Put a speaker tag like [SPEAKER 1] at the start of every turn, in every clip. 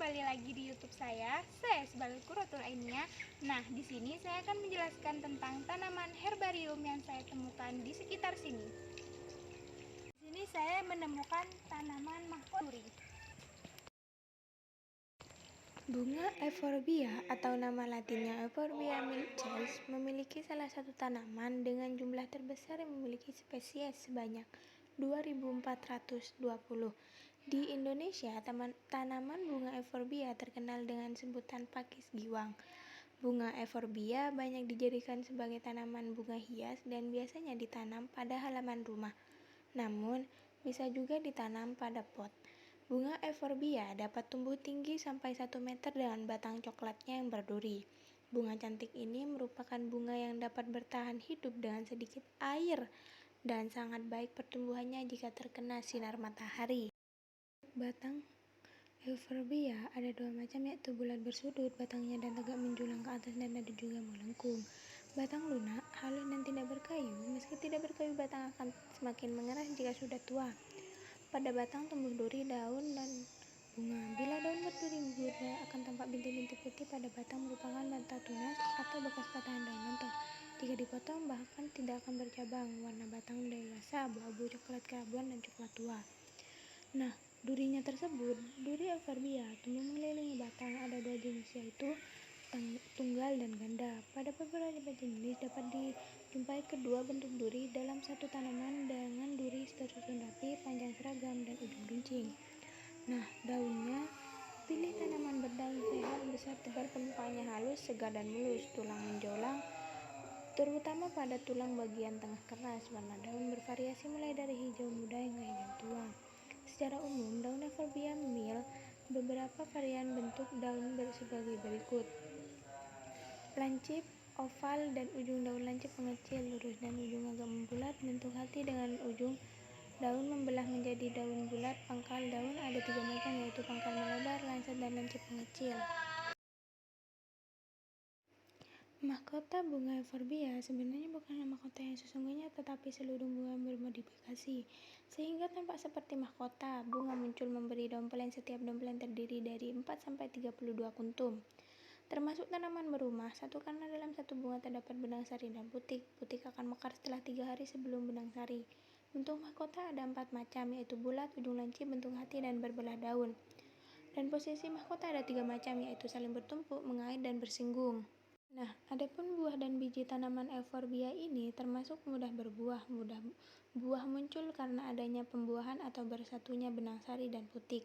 [SPEAKER 1] kembali lagi di YouTube saya sebagai kurator lainnya. Nah, di sini saya akan menjelaskan tentang tanaman herbarium yang saya temukan di sekitar sini. Di sini saya menemukan tanaman mahkota.
[SPEAKER 2] Bunga Euphorbia atau nama latinnya Euphorbia milcels memiliki salah satu tanaman dengan jumlah terbesar yang memiliki spesies sebanyak 2.420. Di Indonesia, tanaman bunga Euphorbia terkenal dengan sebutan pakis giwang. Bunga Euphorbia banyak dijadikan sebagai tanaman bunga hias dan biasanya ditanam pada halaman rumah. Namun, bisa juga ditanam pada pot. Bunga Euphorbia dapat tumbuh tinggi sampai 1 meter dengan batang coklatnya yang berduri. Bunga cantik ini merupakan bunga yang dapat bertahan hidup dengan sedikit air dan sangat baik pertumbuhannya jika terkena sinar matahari. Batang Euphorbia ada dua macam, yaitu bulat bersudut batangnya dan tegak menjulang ke atas, dan ada juga melengkung. Batang lunak, halus dan tidak berkayu. Meski tidak berkayu, batang akan semakin mengeras jika sudah tua. Pada batang tumbuh duri, daun, dan bunga. Bila daun berduri muda akan tampak bintik-bintik putih pada batang, merupakan mata tunas atau bekas patahan daun mentok. Jika dipotong, bahkan tidak akan bercabang. Warna batang dewasa, abu-abu, coklat keabuan, dan coklat tua. Nah, durinya tersebut, duri Euphorbia, tumbuh mengelilingi batang. Ada dua jenis, yaitu tunggal dan ganda. Pada beberapa jenis dapat dijumpai kedua bentuk duri dalam satu tanaman dengan duri tersusun rapi, panjang seragam, dan ujung runcing. Nah, daunnya, pilih tanaman berdaun sehat, besar, tebal, permukaannya halus, segar, dan mulus. Tulang menjulang, terutama pada tulang bagian tengah keras. Warna daun bervariasi mulai dari hijau muda hingga hijau tua. Secara umum, daun Euphorbia mil beberapa varian bentuk daun sebagai berikut: lancip, oval, dan ujung daun lancip mengecil, lurus, dan ujung agak membulat. Bentuk hati dengan ujung daun membelah menjadi daun bulat. Pangkal daun ada 3 macam, yaitu pangkal melebar, lancip, dan lancip mengecil. Mahkota bunga Euphorbia sebenarnya bukanlah mahkota yang sesungguhnya, tetapi seluruh bunga bermodifikasi sehingga tampak seperti mahkota. Bunga muncul memberi dompelan. Setiap dompelan terdiri dari 4-32 kuntum. Termasuk tanaman berumah, satu karena dalam satu bunga terdapat benang sari dan putik. Putik akan mekar setelah 3 hari sebelum benang sari. Bentuk mahkota ada 4 macam, yaitu bulat, ujung lancip, bentuk hati, dan berbelah daun. Dan posisi mahkota ada 3 macam, yaitu saling bertumpuk, mengait, dan bersinggung. Nah, adapun buah dan biji tanaman Euphorbia ini termasuk mudah berbuah. Buah muncul karena adanya pembuahan atau bersatunya benang sari dan putik.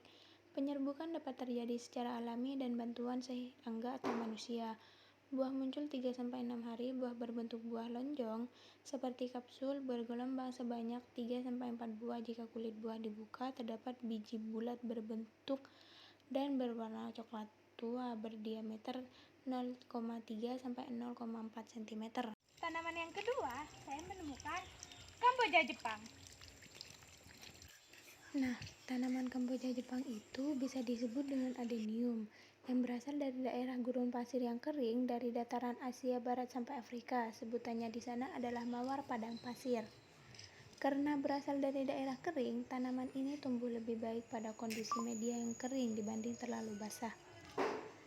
[SPEAKER 2] Penyerbukan dapat terjadi secara alami dan bantuan serangga atau manusia. Buah muncul 3-6 hari. Buah berbentuk buah lonjong seperti kapsul, bergelombang sebanyak 3-4 buah. Jika kulit buah dibuka, terdapat biji bulat berbentuk dan berwarna coklat tua berdiameter 0,3-0,4 cm.
[SPEAKER 1] Tanaman yang kedua, saya menemukan Kamboja Jepang.
[SPEAKER 2] Nah, tanaman Kamboja Jepang itu bisa disebut dengan adenium, yang berasal dari daerah gurun pasir yang kering dari dataran Asia Barat sampai Afrika. Sebutannya di sana adalah mawar padang pasir. Karena berasal dari daerah kering, tanaman ini tumbuh lebih baik pada kondisi media yang kering dibanding terlalu basah.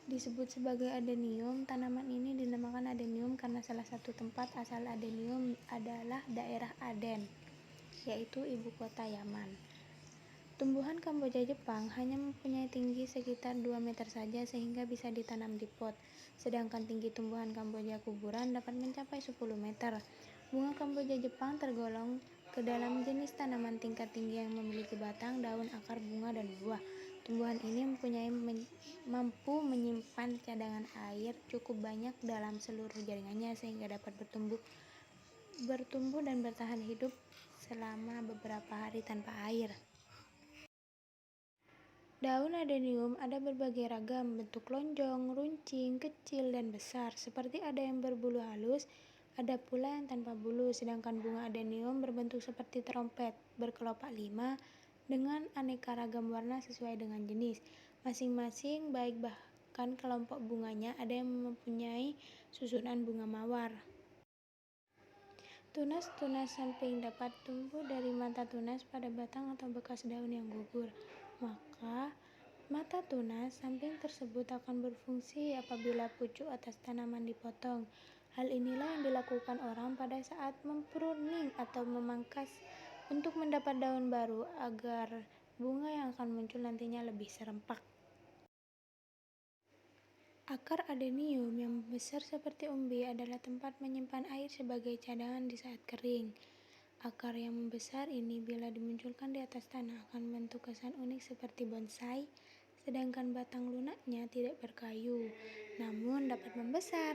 [SPEAKER 2] Disebut sebagai adenium. Tanaman ini dinamakan adenium karena salah satu tempat asal adenium adalah daerah Aden, yaitu ibu kota Yaman. Tumbuhan Kamboja Jepang hanya mempunyai tinggi sekitar 2 meter saja sehingga bisa ditanam di pot. Sedangkan tinggi tumbuhan Kamboja kuburan dapat mencapai 10 meter. Bunga Kamboja Jepang tergolong ke dalam jenis tanaman tingkat tinggi yang memiliki batang, daun, akar, bunga, dan buah. Tumbuhan ini mampu menyimpan cadangan air cukup banyak dalam seluruh jaringannya sehingga dapat bertumbuh dan bertahan hidup selama beberapa hari tanpa air. Daun adenium ada berbagai ragam, bentuk lonjong, runcing, kecil, dan besar. Seperti ada yang berbulu halus, ada pula yang tanpa bulu. Sedangkan bunga adenium berbentuk seperti trompet, berkelopak 5, dengan aneka ragam warna sesuai dengan jenis masing-masing, baik bahkan kelompok bunganya ada yang mempunyai susunan bunga mawar. Tunas-tunas samping dapat tumbuh dari mata tunas pada batang atau bekas daun yang gugur. Maka mata tunas, samping tersebut akan berfungsi apabila pucuk atas tanaman dipotong. Hal inilah yang dilakukan orang pada saat mempruning atau memangkas untuk mendapat daun baru agar bunga yang akan muncul nantinya lebih serempak. Akar adenium yang besar seperti umbi adalah tempat menyimpan air sebagai cadangan di saat kering. Akar yang membesar ini bila dimunculkan di atas tanah akan membentuk kesan unik seperti bonsai, sedangkan batang lunaknya tidak berkayu, namun dapat membesar.